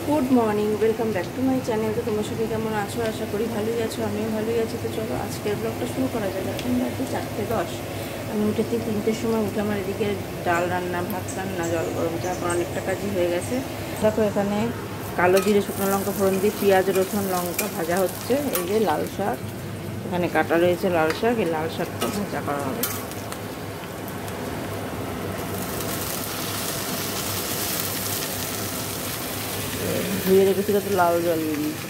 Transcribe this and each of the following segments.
Good morning, welcome back to my channel. তো তোমার সাথে কেমন আছো? আশা করি ভালোই আছো, আমিও ভালোই আছি। তো চলো আজকের ব্লগটা শুরু করা যায়। এখন বাজে 4:10। আমি উঠেছি 3টের সময়। উঠে আমার এদিকে ডাল রান্না, ভাত রান্না, জল গরম, তারপর অনেকটা কাজই হয়ে গেছে। দেখো এখানে কালো জিরে, শুকনো লঙ্কা ফোড়ন দিয়ে পেঁয়াজ, রসুন, লঙ্কা ভাজা হচ্ছে। এই যে লাল শাক এখানে কাটা রয়েছে, লাল শাক, এই লাল শাকটা ভাজা করা হবে। ধুয়ে রেখেছি, তো লাল জল দিয়েছি।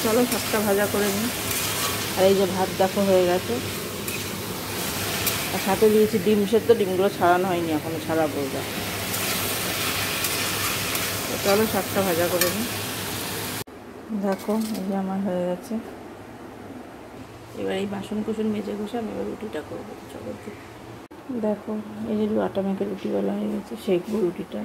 চলো শাকটা ভাজা করে নিই। আর এই যে ভাত দেখো হয়ে গেছে, আর সাথে দিয়েছি ডিম সেদ্ধ। ডিমগুলো ছাড়ানো হয়নি, এখনো ছাড়াবো। চলো শাকটা ভাজা করে নিই। দেখো এই যে আমার হয়ে গেছে। এবার এই বাসন কুসন মেজে ঘষে আমি এবার রুটিটা করবো। চলো দেখো এই যে আটা মেখে রুটি বেলা হয়ে গেছে, সেঁকবো রুটিটা।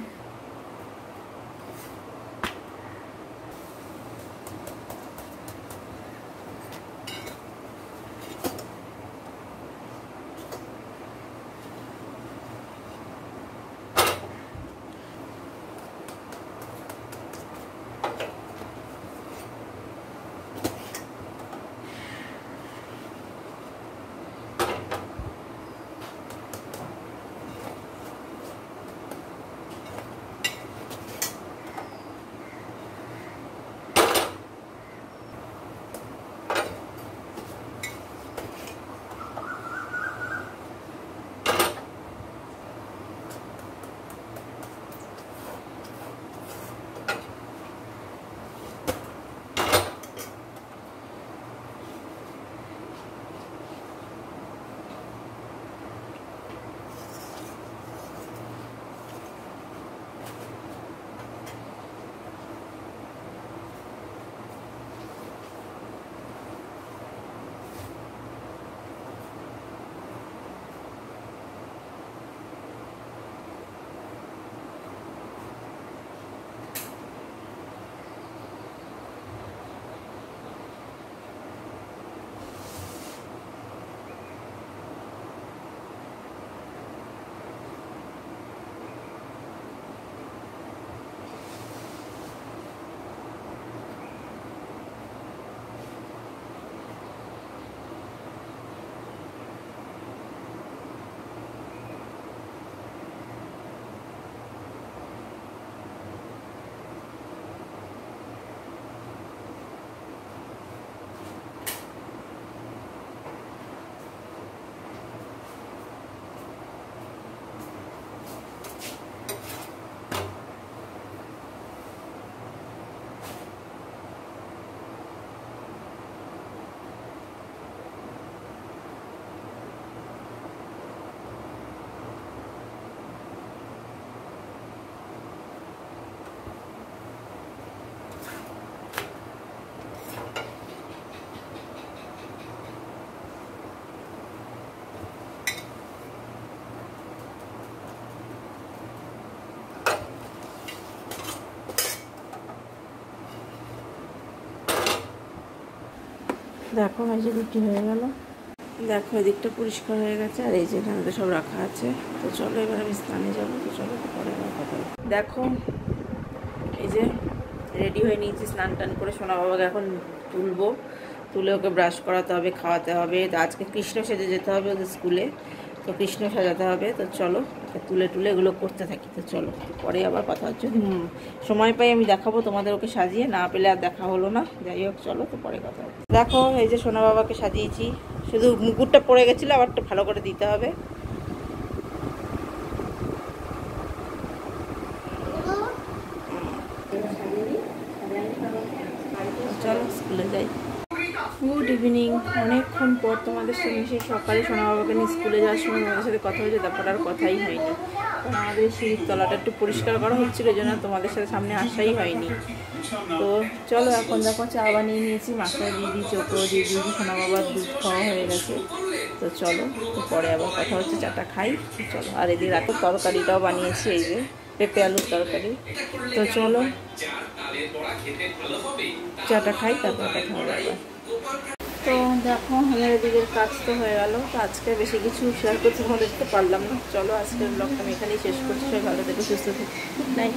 দেখো এই যে রুটি হয়ে গেল। দেখো এদিকটা পরিষ্কার হয়ে গেছে, আর এই যে এখানে তো সব রাখা আছে। তো চলো এবার আমি স্নানে যাবো। তো চলো পরে কথা। দেখো এই যে রেডি হয়ে নিয়েছি, স্নান টান করে সোনা বাবাকে এখন তুলে ওকে ব্রাশ করাতে হবে, খাওয়াতে হবে। তো আজকে কৃষ্ণ সেজে যেতে হবে ওদের স্কুলে। তো কৃষ্ণ সাজাতে হবে। তো চলো তুলে টুলে এগুলো করতে থাকি। তো চলো পরে আবার কথা হচ্ছে, যদি সময় পাই আমি দেখাবো তোমাদের, ওকে সাজিয়ে, না পেলে আর দেখা হলো না। যাই হোক চলো, তো পরে কথা হচ্ছে। দেখো এই যে সোনা বাবাকে সাজিয়েছি, শুধু মুকুটটা পড়ে গেছিলো, আবারটা ভালো করে দিতে হবে। চলো স্কুলে যাই। Good evening. অনেকক্ষণ পর তোমাদের সঙ্গে, সেই সকালে সোনা বাবাকে নিয়ে স্কুলে যাওয়ার সময় তোমাদের সাথে কথা হয়েছে, তারপর আর কথাই হয়নি। কারণ আমাদের সিঁড়ির তলাটা একটু পরিষ্কার করা হচ্ছিলো, এই জন্য তোমাদের সাথে সামনে আসাই হয়নি। তো চলো এখন দেখো চা বানিয়ে নিয়েছি, মাকে দিদি চোখো দিদি সোনা বাবার দুধ খাওয়া হয়ে গেছে। তো চলো, তো পরে আবার কথা হচ্ছে, চাটা খাই। চলো, আর এদিকে রাতের তরকারিটাও বানিয়েছি, এই যে পেঁপে আলুর তরকারি। তো চলো চাটা খাই, তারপর কথা হবে আবার। তো দেখো আমার এদিকের কাজ তো হয়ে গেল। তো আজকে বেশি কিছু শেয়ার করতে তোমাদের পারলাম না। চলো আজকের ব্লগটা আমি এখানেই শেষ করছি। সবাই ভালো থেকো, সুস্থ থেকো, গুড নাইট।